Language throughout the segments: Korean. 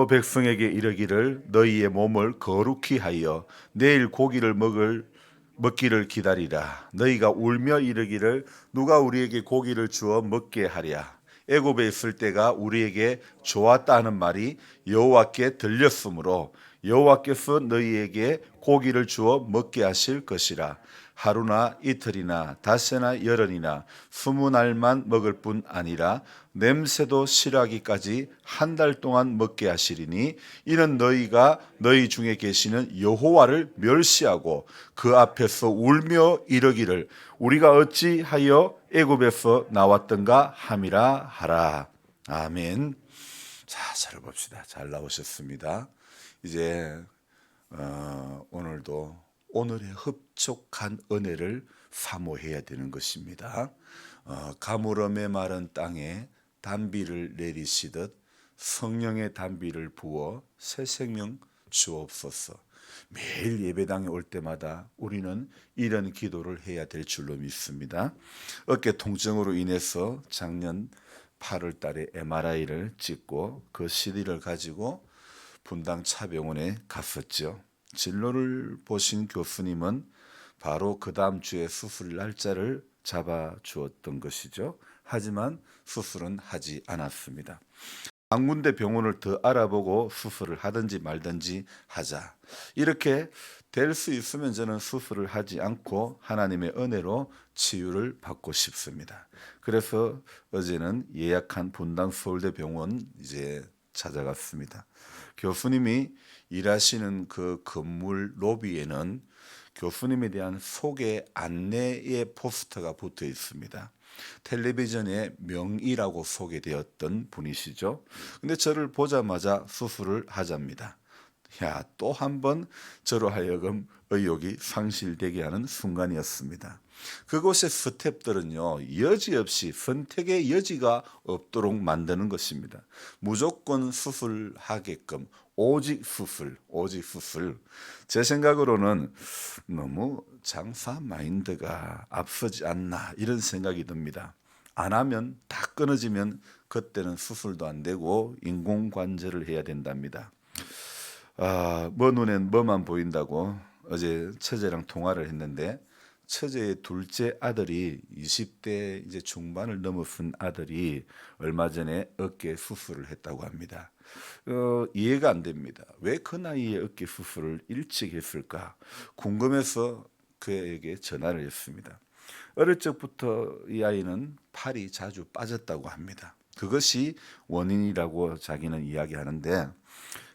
백성에게 이르기를 너희의 몸을 거룩히 하여 내일 고기를 먹기를 기다리라. 너희가 울며 이르기를 누가 우리에게 고기를 주어 먹게 하랴. 애굽에 있을 때가 우리에게 좋았다 하는 말이 여호와께 들렸으므로 여호와께서 너희에게 고기를 주어 먹게 하실 것이라. 하루나 이틀이나 닷새나 열흘이나 20날만 먹을 뿐 아니라 냄새도 싫어하기까지 한 달 동안 먹게 하시리니 이는 너희가 너희 중에 계시는 여호와를 멸시하고 그 앞에서 울며 이르기를 우리가 어찌하여 애굽에서 나왔던가 함이라 하라. 아멘. 자, 잘 봅시다. 잘 나오셨습니다. 이제 오늘도 오늘의 흡족한 은혜를 사모해야 되는 것입니다. 가물음에 마른 땅에 단비를 내리시듯 성령의 단비를 부어 새 생명 주옵소서. 매일 예배당에 올 때마다 우리는 이런 기도를 해야 될 줄로 믿습니다. 어깨 통증으로 인해서 작년 8월 달에 MRI를 찍고 그 CD를 가지고 분당 차병원에 갔었죠. 진료를 보신 교수님은 바로 그 다음 주에 수술 날짜를 잡아 주었던 것이죠. 하지만 수술은 하지 않았습니다. 한 군데 병원을 더 알아보고 수술을 하든지 말든지 하자. 이렇게 될 수 있으면 저는 수술을 하지 않고 하나님의 은혜로 치유를 받고 싶습니다. 그래서 어제는 예약한 분당 서울대 병원 이제 찾아갔습니다. 교수님이 일하시는 그 건물 로비에는 교수님에 대한 소개 안내의 포스터가 붙어 있습니다. 텔레비전에 명의라고 소개되었던 분이시죠. 근데 저를 보자마자 수술을 하자입니다. 야, 또 한 번 저로 하여금 의욕이 상실되게 하는 순간이었습니다. 그곳의 스텝들은요, 여지없이 선택의 여지가 없도록 만드는 것입니다. 무조건 수술하게끔 오직 수술. 제 생각으로는 너무 장사 마인드가 앞서지 않나 이런 생각이 듭니다. 안 하면 다 끊어지면 그때는 수술도 안 되고 인공관절을 해야 된답니다. 뭐 눈엔 뭐만 보인다고 어제 처제랑 통화를 했는데 처제의 둘째 아들이 20대 이제 중반을 넘어선 아들이 얼마 전에 어깨 수술을 했다고 합니다. 이해가 안 됩니다. 왜 그 나이에 어깨 수술을 일찍 했을까? 궁금해서 그에게 전화를 했습니다. 어릴 적부터 이 아이는 팔이 자주 빠졌다고 합니다. 그것이 원인이라고 자기는 이야기하는데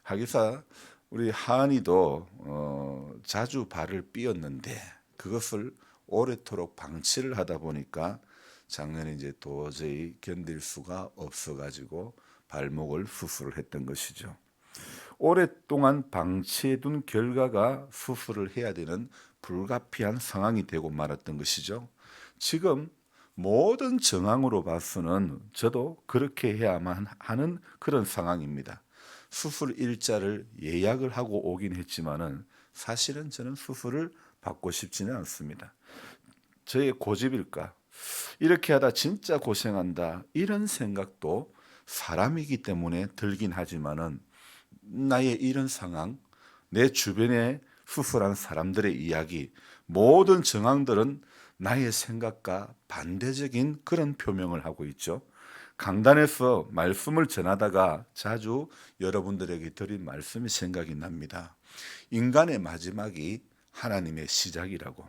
하기사 우리 하은이도 자주 발을 삐었는데 그것을 오래도록 방치를 하다 보니까 작년에 이제 도저히 견딜 수가 없어가지고 발목을 수술을 했던 것이죠. 오랫동안 방치해둔 결과가 수술을 해야 되는 불가피한 상황이 되고 말았던 것이죠. 지금 모든 정황으로 봐서는 저도 그렇게 해야만 하는 그런 상황입니다. 수술 일자를 예약을 하고 오긴 했지만은 사실은 저는 수술을 받고 싶지는 않습니다. 저의 고집일까? 이렇게 하다 진짜 고생한다 이런 생각도 사람이기 때문에 들긴 하지만은 나의 이런 상황, 내 주변에 수술한 사람들의 이야기, 모든 정황들은 나의 생각과 반대적인 그런 표명을 하고 있죠. 강단에서 말씀을 전하다가 자주 여러분들에게 드린 말씀이 생각이 납니다. 인간의 마지막이 하나님의 시작이라고.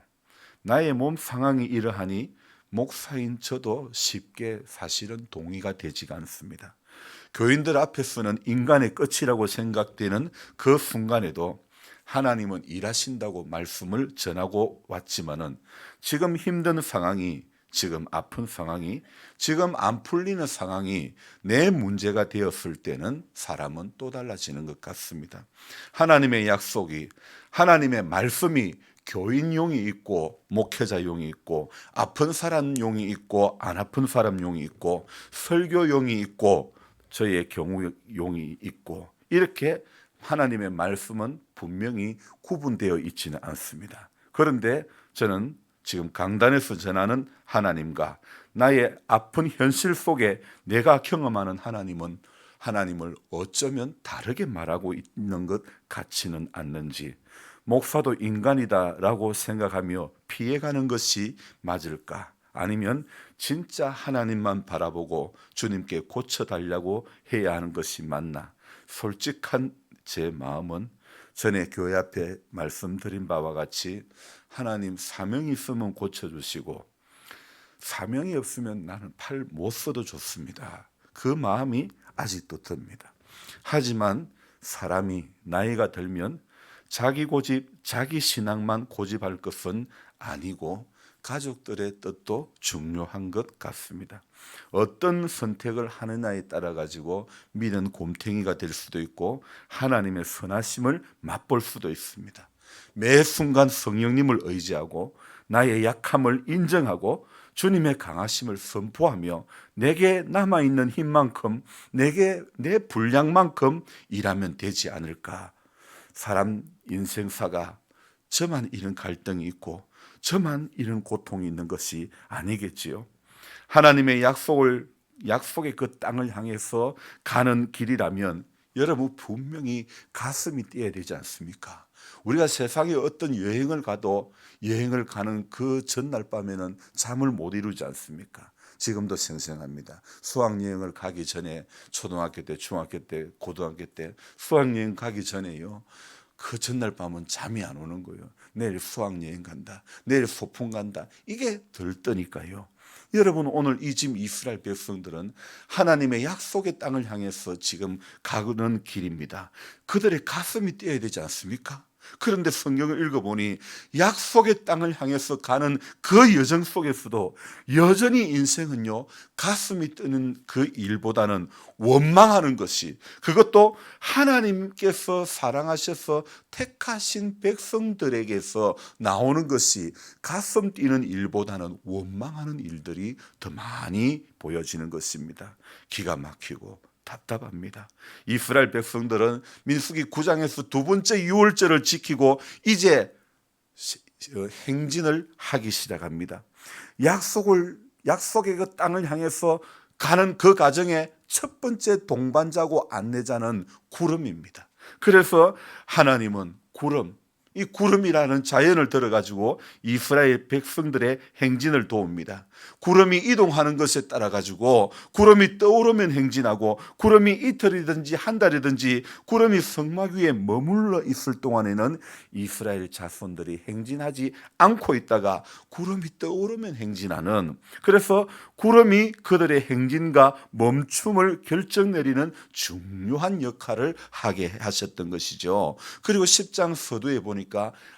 나의 몸 상황이 이러하니 목사인 저도 쉽게 사실은 동의가 되지가 않습니다. 교인들 앞에서는 인간의 끝이라고 생각되는 그 순간에도 하나님은 일하신다고 말씀을 전하고 왔지만은 지금 힘든 상황이, 지금 아픈 상황이, 지금 안 풀리는 상황이 내 문제가 되었을 때는 사람은 또 달라지는 것 같습니다. 하나님의 약속이, 하나님의 말씀이 교인용이 있고 목회자용이 있고 아픈 사람용이 있고 안 아픈 사람용이 있고 설교용이 있고 저의 경우용이 있고 이렇게 하나님의 말씀은 분명히 구분되어 있지는 않습니다. 그런데 저는 지금 강단에서 전하는 하나님과 나의 아픈 현실 속에 내가 경험하는 하나님은 하나님을 어쩌면 다르게 말하고 있는 것 같지는 않는지, 목사도 인간이다라고 생각하며 피해가는 것이 맞을까? 아니면 진짜 하나님만 바라보고 주님께 고쳐달라고 해야 하는 것이 맞나? 솔직한 제 마음은 전에 교회 앞에 말씀드린 바와 같이 하나님 사명이 있으면 고쳐주시고 사명이 없으면 나는 팔 못 써도 좋습니다. 그 마음이 아직도 듭니다. 하지만 사람이 나이가 들면 자기 고집, 자기 신앙만 고집할 것은 아니고 가족들의 뜻도 중요한 것 같습니다. 어떤 선택을 하느냐에 따라 가지고 미는 곰탱이가 될 수도 있고 하나님의 선하심을 맛볼 수도 있습니다. 매 순간 성령님을 의지하고 나의 약함을 인정하고 주님의 강하심을 선포하며 내게 남아있는 힘만큼 내게 내 분량만큼 일하면 되지 않을까. 사람 인생사가 저만 이런 갈등이 있고 저만 이런 고통이 있는 것이 아니겠지요. 하나님의 약속의 그 땅을 향해서 가는 길이라면 여러분 분명히 가슴이 뛰어야 되지 않습니까? 우리가 세상에 어떤 여행을 가도 여행을 가는 그 전날 밤에는 잠을 못 이루지 않습니까? 지금도 생생합니다. 수학여행을 가기 전에 초등학교 때, 중학교 때, 고등학교 때 수학여행 가기 전에요. 그 전날 밤은 잠이 안 오는 거예요. 내일 수학여행 간다. 내일 소풍 간다. 이게 들떠니까요. 여러분 오늘 이 지금 이스라엘 백성들은 하나님의 약속의 땅을 향해서 지금 가는 길입니다. 그들의 가슴이 뛰어야 되지 않습니까? 그런데 성경을 읽어보니 약속의 땅을 향해서 가는 그 여정 속에서도 여전히 인생은요 가슴이 뛰는 그 일보다는 원망하는 것이, 그것도 하나님께서 사랑하셔서 택하신 백성들에게서 나오는 것이 가슴 뛰는 일보다는 원망하는 일들이 더 많이 보여지는 것입니다. 기가 막히고 답답합니다. 이스라엘 백성들은 민수기 9장에서 두 번째 유월절을 지키고 이제 행진을 하기 시작합니다. 약속의 그 땅을 향해서 가는 그 과정에 첫 번째 동반자고 안내자는 구름입니다. 그래서 하나님은 이 구름이라는 자연을 들어가지고 이스라엘 백성들의 행진을 도웁니다. 구름이 이동하는 것에 따라 가지고 구름이 떠오르면 행진하고 구름이 이틀이든지 한 달이든지 구름이 성막 위에 머물러 있을 동안에는 이스라엘 자손들이 행진하지 않고 있다가 구름이 떠오르면 행진하는, 그래서 구름이 그들의 행진과 멈춤을 결정내리는 중요한 역할을 하게 하셨던 것이죠. 그리고 10장 서두에 보니까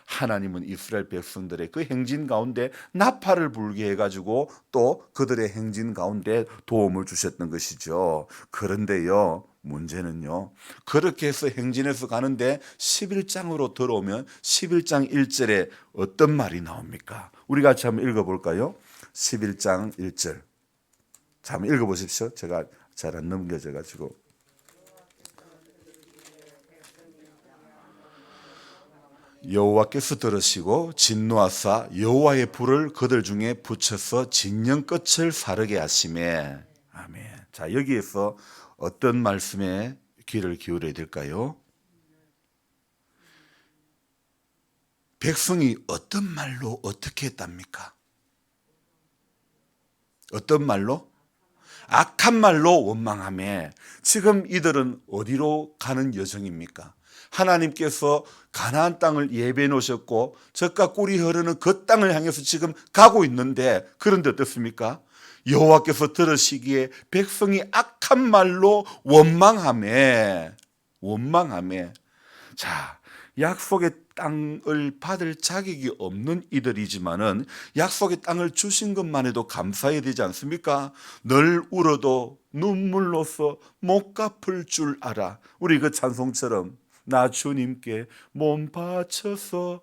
하나님은 이스라엘 백성들의 그 행진 가운데 나팔을 불게 해가지고 또 그들의 행진 가운데 도움을 주셨던 것이죠. 그런데요, 문제는요, 그렇게 해서 행진해서 가는데 11장으로 들어오면 11장 1절에 어떤 말이 나옵니까? 우리 같이 한번 읽어볼까요? 11장 1절. 자, 한번 읽어보십시오. 제가 잘 안 넘겨져가지고. 여호와께서 들으시고 진노하사 여호와의 불을 그들 중에 붙여서 진영 끝을 사르게 하시매. 아멘. 자, 여기에서 어떤 말씀에 귀를 기울여야 될까요? 백성이 어떤 말로 어떻게 했답니까? 어떤 말로? 악한 말로 원망하며. 지금 이들은 어디로 가는 여정입니까? 하나님께서 가나안 땅을 예배해 놓으셨고 젖과 꿀이 흐르는 그 땅을 향해서 지금 가고 있는데, 그런데 어떻습니까? 여호와께서 들으시기에 백성이 악한 말로 원망하며. 자, 약속의 땅을 받을 자격이 없는 이들이지만은 약속의 땅을 주신 것만 해도 감사해야 되지 않습니까? 늘 울어도 눈물로써 못 갚을 줄 알아. 우리 그 찬송처럼 나 주님께 몸 바쳐서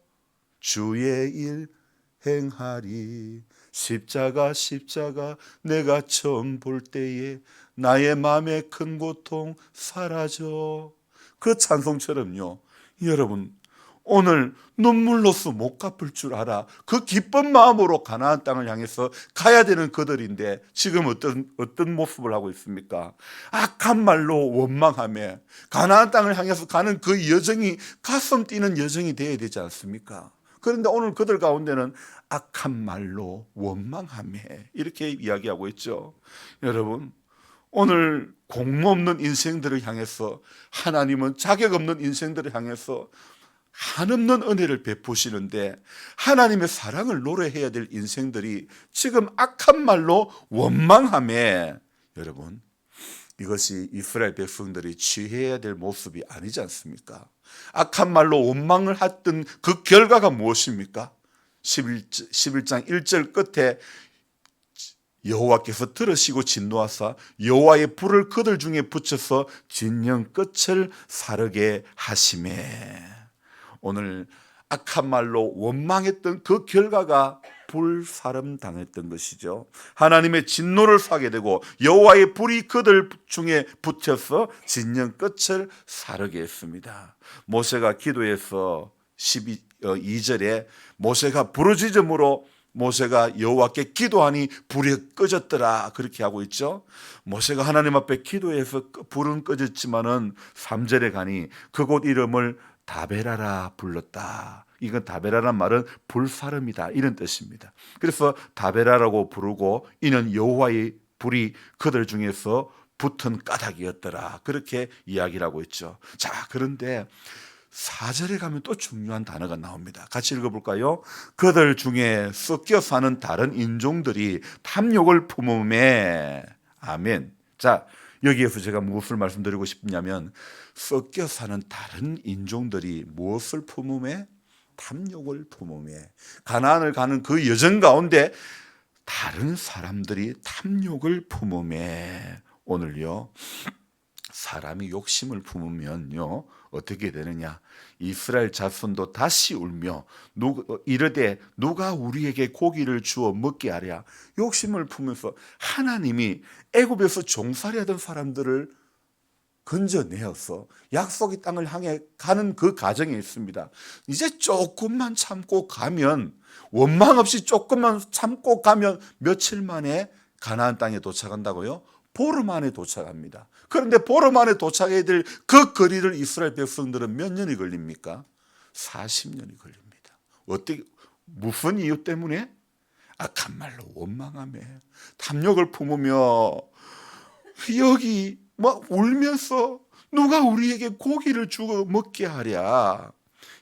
주의 일 행하리. 십자가 내가 처음 볼 때에 나의 마음의 큰 고통 사라져. 그 찬송처럼요, 여러분 오늘 눈물로써 못 갚을 줄 알아. 그 기쁜 마음으로 가나안 땅을 향해서 가야 되는 그들인데 지금 어떤 모습을 하고 있습니까? 악한 말로 원망하며 가나안 땅을 향해서 가는 그 여정이 가슴 뛰는 여정이 되어야 되지 않습니까? 그런데 오늘 그들 가운데는 악한 말로 원망하며 이렇게 이야기하고 있죠. 여러분, 오늘 공모 없는 인생들을 향해서 하나님은 자격 없는 인생들을 향해서 한없는 은혜를 베푸시는데 하나님의 사랑을 노래해야 될 인생들이 지금 악한 말로 원망하며, 여러분, 이것이 이스라엘 백성들이 취해야 될 모습이 아니지 않습니까? 악한 말로 원망을 했던 그 결과가 무엇입니까? 11장 1절 끝에 여호와께서 들으시고 진노하사 여호와의 불을 그들 중에 붙여서 진영 끝을 사르게 하시매. 오늘 악한 말로 원망했던 그 결과가 불사름 당했던 것이죠. 하나님의 진노를 사게 되고 여호와의 불이 그들 중에 붙여서 진영 끝을 사르게 했습니다. 모세가 기도해서 2절에 모세가 부르짖음으로 모세가 여호와께 기도하니 불이 꺼졌더라, 그렇게 하고 있죠. 모세가 하나님 앞에 기도해서 불은 꺼졌지만은 3절에 가니 그곳 이름을 다베라라 불렀다. 이건 다베라란 말은 불사름이다, 이런 뜻입니다. 그래서 다베라라고 부르고 이는 여호와의 불이 그들 중에서 붙은 까닭이었더라, 그렇게 이야기를 하고 있죠. 자, 그런데 4절에 가면 또 중요한 단어가 나옵니다. 같이 읽어볼까요? 그들 중에 섞여 사는 다른 인종들이 탐욕을 품음에. 아멘. 자, 여기에서 제가 무엇을 말씀드리고 싶냐면 섞여 사는 다른 인종들이 무엇을 품음에? 탐욕을 품음에. 가나안을 가는 그 여정 가운데 다른 사람들이 탐욕을 품음에. 오늘요, 사람이 욕심을 품으면요 어떻게 되느냐? 이스라엘 자손도 다시 울며 이르되 누가 우리에게 고기를 주어 먹게 하랴. 욕심을 품으면서 하나님이 애굽에서 종살이하던 사람들을 건져내어서 약속의 땅을 향해 가는 그 과정에 있습니다. 이제 조금만 참고 가면, 원망 없이 조금만 참고 가면 며칠 만에 가나안 땅에 도착한다고요? 보름 안에 도착합니다. 그런데 보름 안에 도착해야 될 그 거리를 이스라엘 백성들은 몇 년이 걸립니까? 40년이 걸립니다. 어떻게, 무슨 이유 때문에? 악한 말로 원망하며 탐욕을 품으며 여기 막 울면서 누가 우리에게 고기를 주고 먹게 하랴.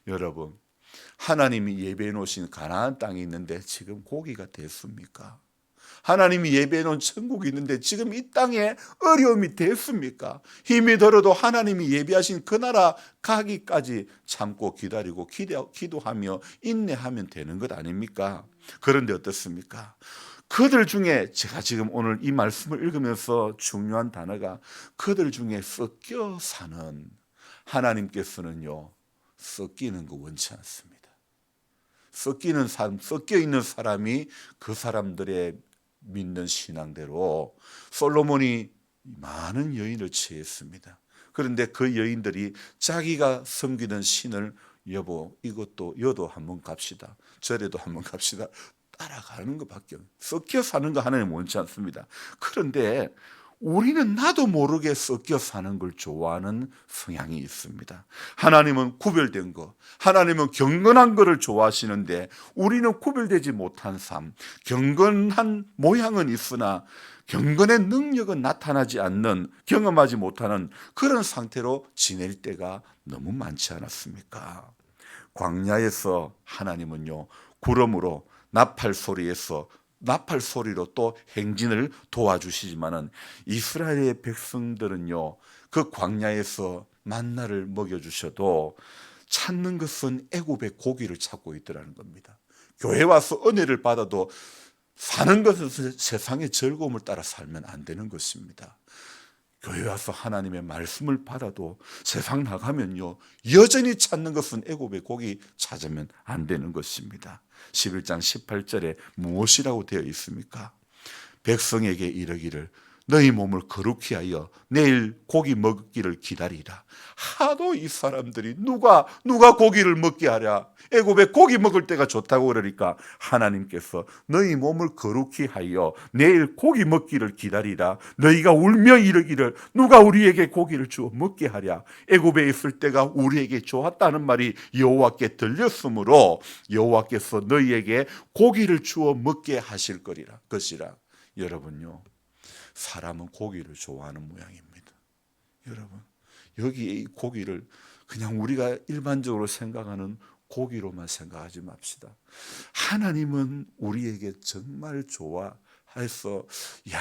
여러분, 하나님이 예배해 놓으신 가나안 땅이 있는데 지금 고기가 됐습니까? 하나님이 예배해 놓은 천국이 있는데 지금 이 땅에 어려움이 됐습니까? 힘이 들어도 하나님이 예배하신 그 나라 가기까지 참고 기다리고 기도하며 인내하면 되는 것 아닙니까? 그런데 어떻습니까? 그들 중에, 제가 지금 오늘 이 말씀을 읽으면서 중요한 단어가 그들 중에 섞여 사는, 하나님께서는요 섞이는 거 원치 않습니다. 섞이는 사람, 섞여 있는 사람이 그 사람들의 믿는 신앙대로 솔로몬이 많은 여인을 취했습니다. 그런데 그 여인들이 자기가 섬기던 신을 여보 이것도 여도 한번 갑시다, 절에도 한번 갑시다, 따라가는 것밖에 없어요. 섞여 사는 거 하나님 원치 않습니다. 그런데 우리는 나도 모르게 섞여 사는 걸 좋아하는 성향이 있습니다. 하나님은 구별된 거, 하나님은 경건한 거를 좋아하시는데 우리는 구별되지 못한 삶, 경건한 모양은 있으나 경건의 능력은 나타나지 않는, 경험하지 못하는 그런 상태로 지낼 때가 너무 많지 않았습니까? 광야에서 하나님은요 구름으로, 나팔 소리로 또 행진을 도와주시지만은 이스라엘의 백성들은요 그 광야에서 만나를 먹여주셔도 찾는 것은 애굽의 고기를 찾고 있더라는 겁니다. 교회 와서 은혜를 받아도 사는 것은 세상의 즐거움을 따라 살면 안 되는 것입니다. 교회 와서 하나님의 말씀을 받아도 세상 나가면요 여전히 찾는 것은 애굽의 고기 찾으면 안 되는 것입니다. 11장 18절에 무엇이라고 되어 있습니까? 백성에게 이르기를 너희 몸을 거룩히 하여 내일 고기 먹기를 기다리라. 하도 이 사람들이 누가 고기를 먹게 하랴. 애굽에 고기 먹을 때가 좋다고 그러니까 하나님께서 너희 몸을 거룩히 하여 내일 고기 먹기를 기다리라. 너희가 울며 이르기를 누가 우리에게 고기를 주어 먹게 하랴. 애굽에 있을 때가 우리에게 좋았다는 말이 여호와께 들렸으므로 여호와께서 너희에게 고기를 주어 먹게 하실 것이라. 여러분요, 사람은 고기를 좋아하는 모양입니다. 여러분, 여기 이 고기를 그냥 우리가 일반적으로 생각하는 고기로만 생각하지 맙시다. 하나님은 우리에게 정말 좋아해서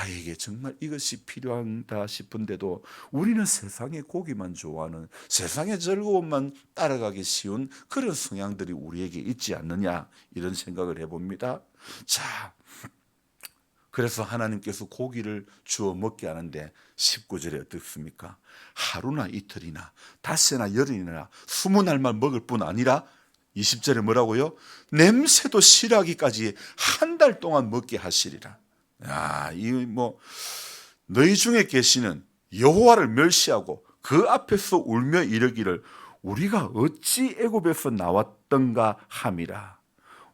이게 정말 이것이 필요하다 싶은데도 우리는 세상의 고기만 좋아하는, 세상의 즐거움만 따라가기 쉬운 그런 성향들이 우리에게 있지 않느냐, 이런 생각을 해봅니다. 자, 그래서 하나님께서 고기를 주어 먹게 하는데 19절에 어떻습니까? 하루나 이틀이나 닷새나 열흘이나 20날만 먹을 뿐 아니라 20절에 뭐라고요? 냄새도 실하기까지 한 달 동안 먹게 하시리라. 너희 중에 계시는 여호와를 멸시하고 그 앞에서 울며 이르기를 우리가 어찌 애굽에서 나왔던가 함이라.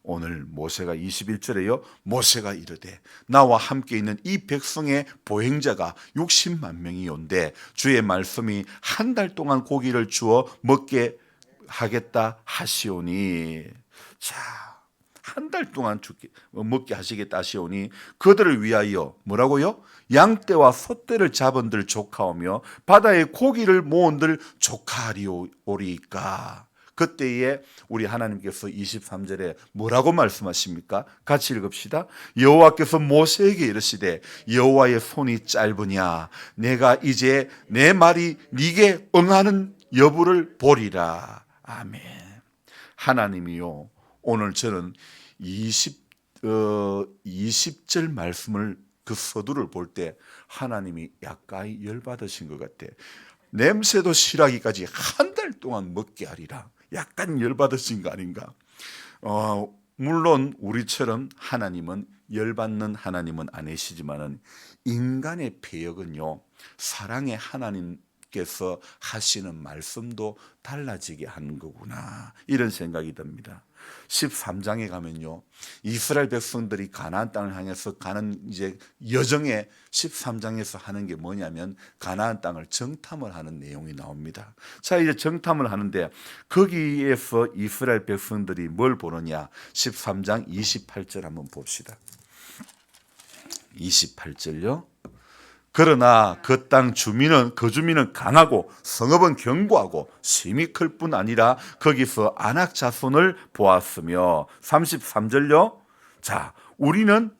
오늘 모세가 21절에요. 모세가 이르되 나와 함께 있는 이 백성의 보행자가 60만 명이온데 주의 말씀이 한 달 동안 고기를 주어 먹게 하겠다 하시오니. 자, 한 달 동안 먹게 하시겠다 하시오니 그들을 위하여 뭐라고요? 양떼와 소떼를 잡은들 조카오며 바다에 고기를 모은들 조카리오리까. 그때에 우리 하나님께서 23절에 뭐라고 말씀하십니까? 같이 읽읍시다. 여호와께서 모세에게 이르시되 여호와의 손이 짧으냐 내가 이제 내 말이 네게 응하는 여부를 보리라. 아멘. 하나님이요, 오늘 저는 20절 말씀을 그 서두를 볼 때 하나님이 약간 열받으신 것 같아. 냄새도 실하기까지 한 달 동안 먹게 하리라. 약간 열받으신 거 아닌가? 물론 우리처럼 하나님은 열받는 하나님은 아니시지만은 인간의 폐역은요, 사랑의 하나님께서 하시는 말씀도 달라지게 하는 거구나, 이런 생각이 듭니다. 13장에 가면요, 이스라엘 백성들이 가나안 땅을 향해서 가는 이제 여정에 13장에서 하는 게 뭐냐면 가나안 땅을 정탐을 하는 내용이 나옵니다. 자, 이제 정탐을 하는데 거기에서 이스라엘 백성들이 뭘 보느냐? 13장 28절 한번 봅시다. 28절요. 그러나 그 땅 주민은 강하고 성읍은 견고하고 심히 클 뿐 아니라 거기서 아낙 자손을 보았으며. 33절요. 자, 우리는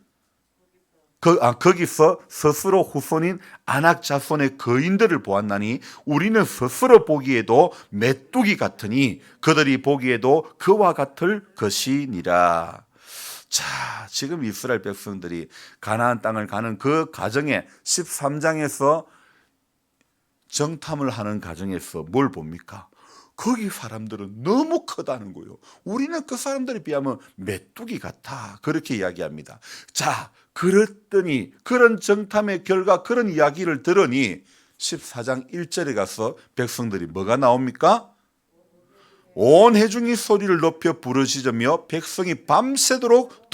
거기서 스스로 후손인 아낙 자손의 거인들을 보았나니 우리는 스스로 보기에도 메뚜기 같으니 그들이 보기에도 그와 같을 것이니라. 자, 지금 이스라엘 백성들이 가나안 땅을 가는 그 과정에 13장에서 정탐을 하는 과정에서 뭘 봅니까? 거기 사람들은 너무 크다는 거예요. 우리는 그 사람들에 비하면 메뚜기 같아, 그렇게 이야기합니다. 자, 그랬더니 그런 정탐의 결과 그런 이야기를 들으니 14장 1절에 가서 백성들이 뭐가 나옵니까? 온 회중이 소리를 높여 부르짖으며 백성이 밤새도록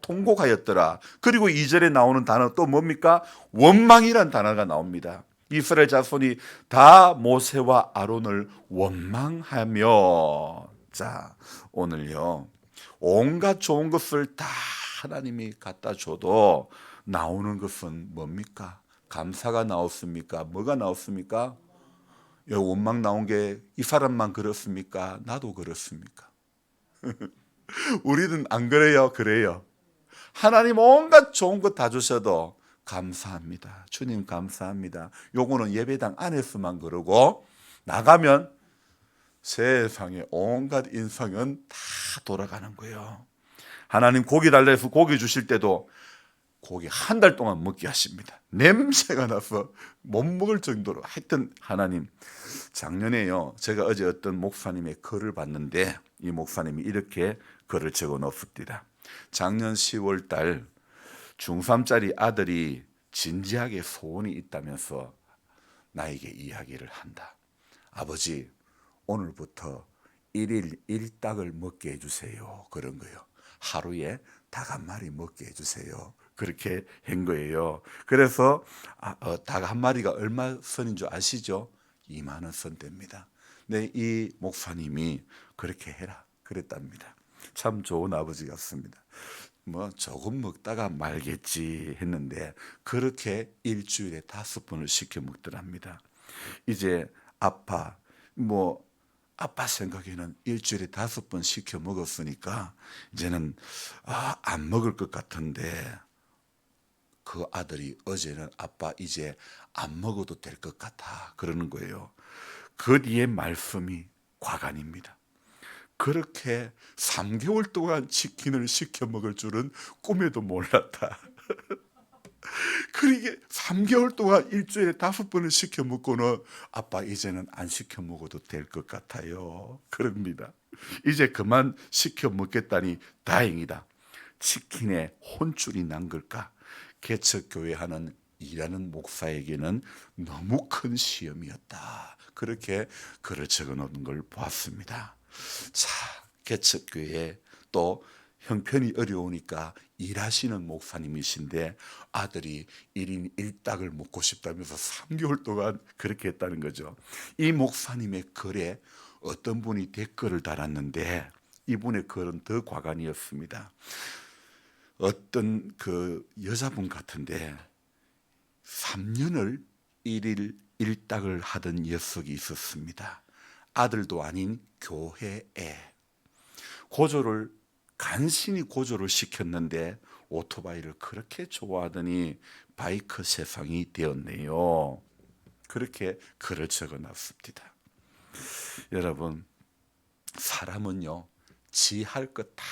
통곡하였더라. 그리고 2절에 나오는 단어 또 뭡니까? 원망이란 단어가 나옵니다. 이스라엘 자손이 다 모세와 아론을 원망하며. 자, 오늘요, 온갖 좋은 것을 다 하나님이 갖다 줘도 나오는 것은 뭡니까? 감사가 나왔습니까? 뭐가 나왔습니까? 원망 나온 게 이 사람만 그렇습니까? 나도 그렇습니까? 우리는 안 그래요? 그래요. 하나님 온갖 좋은 것 다 주셔도 감사합니다. 주님 감사합니다. 요거는 예배당 안에서만 그러고 나가면 세상에 온갖 인성은 다 돌아가는 거예요. 하나님 고기 달라 해서 고기 주실 때도 고기 한 달 동안 먹게 하십니다. 냄새가 나서 못 먹을 정도로. 하여튼 하나님, 작년에요, 제가 어제 어떤 목사님의 글을 봤는데 이 목사님이 이렇게 글을 적어 놓습니다. 작년 10월 달 중3짜리 아들이 진지하게 소원이 있다면서 나에게 이야기를 한다. 아버지, 오늘부터 일일 일닭을 먹게 해주세요. 그런 거예요. 하루에 닭 한 마리 먹게 해주세요. 그렇게 한 거예요. 그래서 닭 한 마리가 얼마 선인 줄 아시죠? 2만 원 선 됩니다. 네, 이 목사님이 그렇게 해라 그랬답니다. 참 좋은 아버지 같습니다. 뭐 조금 먹다가 말겠지 했는데 그렇게 일주일에 5번을 시켜 먹더랍니다. 이제 아빠 생각에는 일주일에 5번 시켜 먹었으니까 이제는 안 먹을 것 같은데, 그 아들이 어제는 아빠 이제 안 먹어도 될 것 같아 그러는 거예요. 그 뒤에 말씀이 과간입니다. 그렇게 3개월 동안 치킨을 시켜 먹을 줄은 꿈에도 몰랐다. 그러게 3개월 동안 일주일에 5번을 시켜 먹고는 아빠 이제는 안 시켜 먹어도 될 것 같아요. 그럽니다. 이제 그만 시켜 먹겠다니 다행이다. 치킨에 혼쭐이 난 걸까? 개척교회 하는 일하는 목사에게는 너무 큰 시험이었다. 그렇게 글을 적어 놓은 걸 보았습니다. 자, 개척교회 또 형편이 어려우니까 일하시는 목사님이신데 아들이 1인 1닭을 먹고 싶다면서 3개월 동안 그렇게 했다는 거죠. 이 목사님의 글에 어떤 분이 댓글을 달았는데 이분의 글은 더 과간이었습니다. 어떤 그 여자분 같은데 3년을 1일 1닭을 하던 녀석이 있었습니다. 아들도 아닌 교회에 간신히 고조를 시켰는데 오토바이를 그렇게 좋아하더니 바이크 세상이 되었네요. 그렇게 글을 적어놨습니다. 여러분, 사람은요 지 할 것 다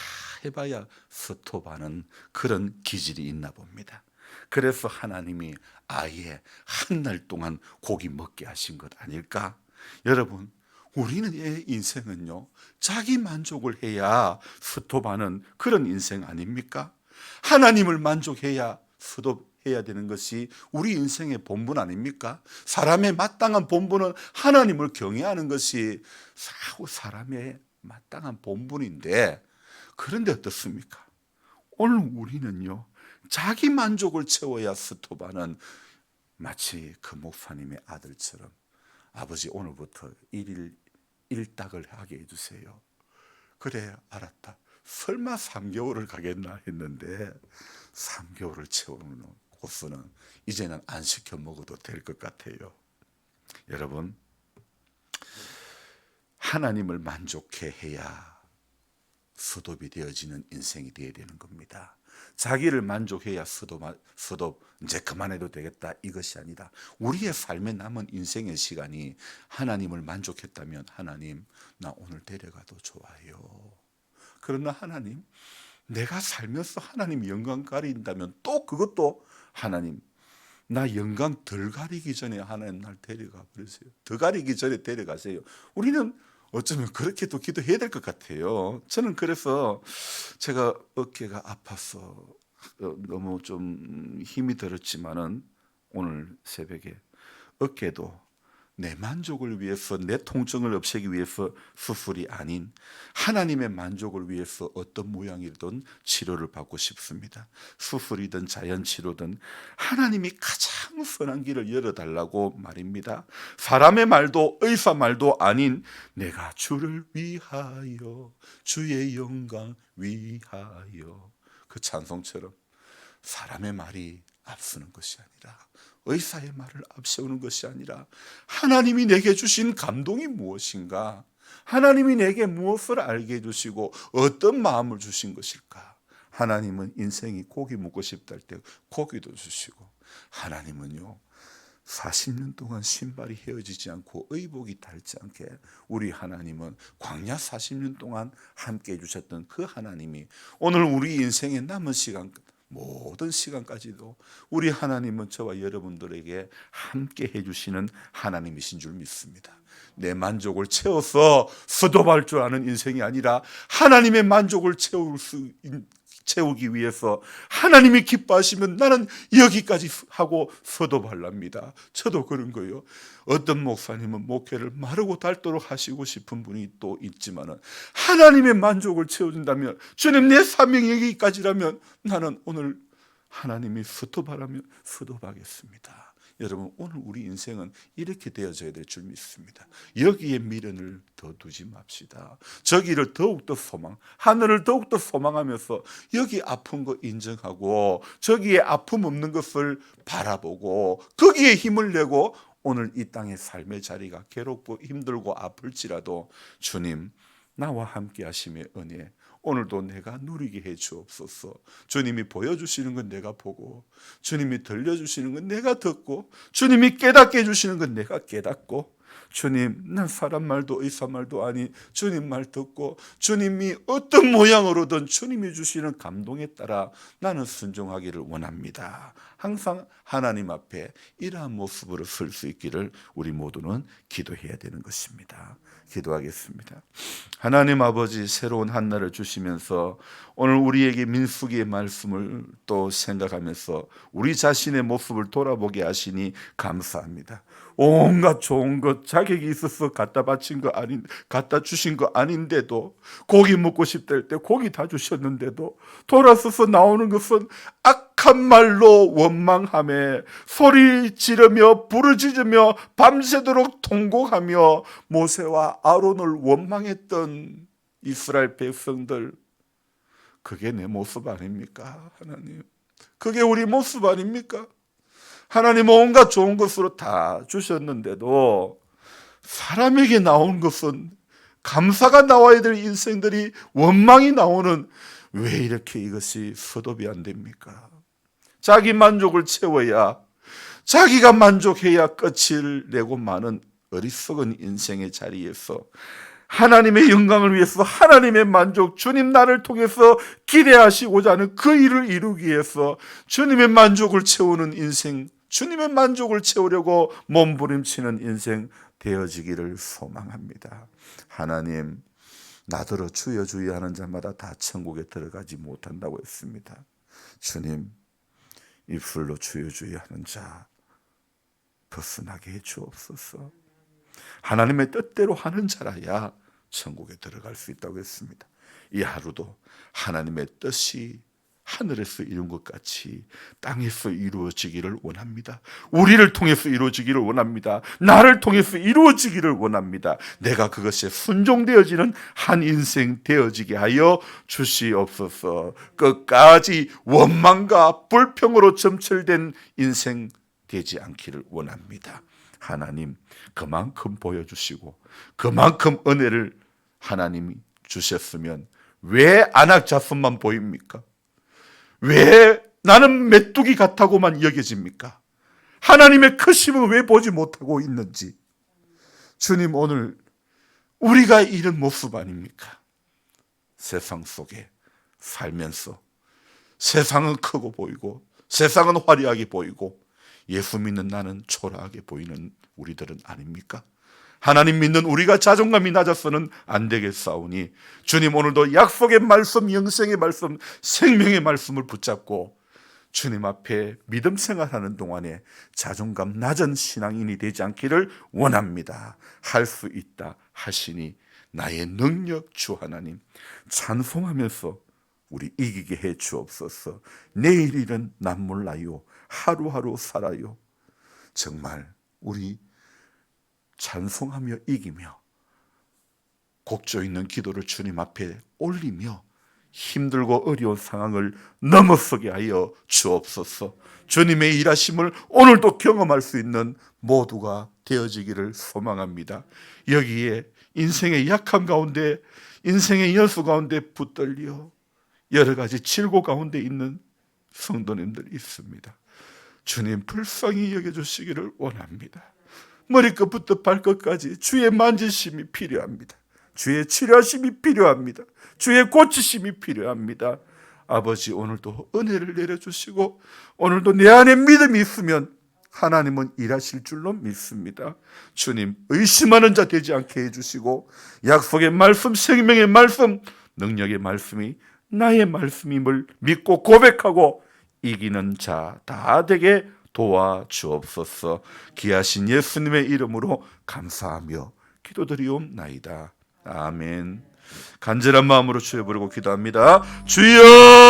해봐야 스톱하는 그런 기질이 있나 봅니다. 그래서 하나님이 아예 한 달 동안 고기 먹게 하신 것 아닐까? 여러분, 우리의 인생은요 자기 만족을 해야 스톱하는 그런 인생 아닙니까? 하나님을 만족해야 스톱해야 되는 것이 우리 인생의 본분 아닙니까? 사람의 마땅한 본분은 하나님을 경외하는 것이 사람의 마땅한 본분인데, 그런데 어떻습니까? 오늘 우리는요 자기 만족을 채워야 스톱하는, 마치 그 목사님의 아들처럼 아버지 오늘부터 1일 1닭을 하게 해주세요. 그래 알았다. 설마 3개월을 가겠나 했는데 3개월을 채워놓고서는 이제는 안 시켜 먹어도 될 것 같아요. 여러분, 하나님을 만족해 해야 스톱이 되어지는 인생이 되어야 되는 겁니다. 자기를 만족해야 스톱 이제 그만해도 되겠다 이것이 아니라 우리의 삶에 남은 인생의 시간이 하나님을 만족했다면 하나님 나 오늘 데려가도 좋아요. 그러나 하나님 내가 살면서 하나님 영광 가린다면 또 그것도 하나님 나 영광 덜 가리기 전에 하나님 날 데려가 버리세요. 더 가리기 전에 데려가세요. 우리는 어쩌면 그렇게도 기도해야 될 것 같아요. 저는 그래서 제가 어깨가 아파서 너무 좀 힘이 들었지만은 오늘 새벽에 어깨도 내 만족을 위해서, 내 통증을 없애기 위해서 수술이 아닌 하나님의 만족을 위해서 어떤 모양이든 치료를 받고 싶습니다. 수술이든 자연치료든 하나님이 가장 선한 길을 열어달라고 말입니다. 사람의 말도 의사 말도 아닌 내가 주를 위하여 주의 영광 위하여, 그 찬송처럼 사람의 말이 앞서는 것이 아니라 의사의 말을 앞세우는 것이 아니라 하나님이 내게 주신 감동이 무엇인가, 하나님이 내게 무엇을 알게 해주시고 어떤 마음을 주신 것일까. 하나님은 인생이 고기 먹고 싶다 할 때 고기도 주시고, 하나님은요 40년 동안 신발이 헤어지지 않고 의복이 닳지 않게 우리 하나님은 광야 40년 동안 함께 해주셨던 그 하나님이 오늘 우리 인생의 남은 시간, 모든 시간까지도 우리 하나님은 저와 여러분들에게 함께 해주시는 하나님이신 줄 믿습니다. 내 만족을 채워서 스톱할 줄 아는 인생이 아니라 하나님의 만족을 채우기 위해서 하나님이 기뻐하시면 나는 여기까지 하고 서도발랍니다. 저도 그런 거예요. 어떤 목사님은 목회를 마르고 닳도록 하시고 싶은 분이 또 있지만은 하나님의 만족을 채워준다면, 주님 내 사명이 여기까지라면 나는 오늘 하나님이 스톱하라면 스톱하겠습니다. 여러분, 오늘 우리 인생은 이렇게 되어져야 될 줄 믿습니다. 여기에 미련을 더 두지 맙시다. 저기를 더욱더 하늘을 더욱더 소망하면서 여기 아픈 거 인정하고 저기에 아픔 없는 것을 바라보고 거기에 힘을 내고 오늘 이 땅의 삶의 자리가 괴롭고 힘들고 아플지라도 주님 나와 함께 하심의 은혜 오늘도 내가 누리게 해 주옵소서. 주님이 보여주시는 건 내가 보고, 주님이 들려주시는 건 내가 듣고, 주님이 깨닫게 해주시는 건 내가 깨닫고, 주님 난 사람 말도 의사 말도 아닌 주님 말 듣고, 주님이 어떤 모양으로든 주님이 주시는 감동에 따라 나는 순종하기를 원합니다. 항상 하나님 앞에 이러한 모습으로 설 수 있기를 우리 모두는 기도해야 되는 것입니다. 기도하겠습니다. 하나님 아버지, 새로운 한 날을 주시면서 오늘 우리에게 민수기의 말씀을 또 생각하면서 우리 자신의 모습을 돌아보게 하시니 감사합니다. 온갖 좋은 것 자격이 있어서 갖다 주신 거 아닌데도, 고기 먹고 싶다 할 때 고기 다 주셨는데도 돌아서서 나오는 것은 악한 말로 원망하며 소리 지르며 부르짖으며 밤새도록 통곡하며 모세와 아론을 원망했던 이스라엘 백성들, 그게 내 모습 아닙니까? 하나님, 그게 우리 모습 아닙니까? 하나님 온갖 좋은 것으로 다 주셨는데도 사람에게 나온 것은, 감사가 나와야 될 인생들이 원망이 나오는, 왜 이렇게 이것이 서dob이 안 됩니까? 자기 만족을 채워야, 자기가 만족해야 끝을 내고 마는 어리석은 인생의 자리에서 하나님의 영광을 위해서, 하나님의 만족, 주님 나를 통해서 기대하시고자 하는 그 일을 이루기 위해서 주님의 만족을 채우는 인생, 주님의 만족을 채우려고 몸부림치는 인생 되어지기를 소망합니다. 하나님, 나더러 주여 주여 하는 자마다 다 천국에 들어가지 못한다고 했습니다. 주님, 입술로 주여 주여 하는 자 벗어나게 해 주옵소서. 하나님의 뜻대로 하는 자라야 천국에 들어갈 수 있다고 했습니다. 이 하루도 하나님의 뜻이 하늘에서 이룬 것 같이 땅에서 이루어지기를 원합니다. 우리를 통해서 이루어지기를 원합니다. 나를 통해서 이루어지기를 원합니다. 내가 그것에 순종되어지는 한 인생 되어지게 하여 주시옵소서. 끝까지 원망과 불평으로 점철된 인생 되지 않기를 원합니다. 하나님, 그만큼 보여주시고 그만큼 은혜를 하나님이 주셨으면 왜 안악자손만 보입니까? 왜 나는 메뚜기 같다고만 여겨집니까? 하나님의 크심을 왜 보지 못하고 있는지, 주님 오늘 우리가 이런 모습 아닙니까? 세상 속에 살면서 세상은 크고 보이고 세상은 화려하게 보이고 예수 믿는 나는 초라하게 보이는 우리들은 아닙니까? 하나님 믿는 우리가 자존감이 낮아서는 안 되겠사오니 주님 오늘도 약속의 말씀, 영생의 말씀, 생명의 말씀을 붙잡고 주님 앞에 믿음 생활하는 동안에 자존감 낮은 신앙인이 되지 않기를 원합니다. 할 수 있다 하시니 나의 능력 주 하나님 찬송하면서 우리 이기게 해 주옵소서. 내일 일은 난 몰라요. 하루하루 살아요. 정말 우리 찬송하며 이기며 곡조 있는 기도를 주님 앞에 올리며 힘들고 어려운 상황을 넘어서게 하여 주옵소서. 주님의 일하심을 오늘도 경험할 수 있는 모두가 되어지기를 소망합니다. 여기에 인생의 약함 가운데, 인생의 연수 가운데 붙들려 여러 가지 질고 가운데 있는 성도님들이 있습니다. 주님 불쌍히 여겨주시기를 원합니다. 머리끝부터 발끝까지 주의 만지심이 필요합니다. 주의 치료하심이 필요합니다. 주의 고치심이 필요합니다. 아버지 오늘도 은혜를 내려주시고 오늘도 내 안에 믿음이 있으면 하나님은 일하실 줄로 믿습니다. 주님 의심하는 자 되지 않게 해주시고 약속의 말씀, 생명의 말씀, 능력의 말씀이 나의 말씀임을 믿고 고백하고 이기는 자 다 되게 도와주옵소서. 귀하신 예수님의 이름으로 감사하며 기도드리옵나이다. 아멘. 간절한 마음으로 주여 부르고 기도합니다. 주여!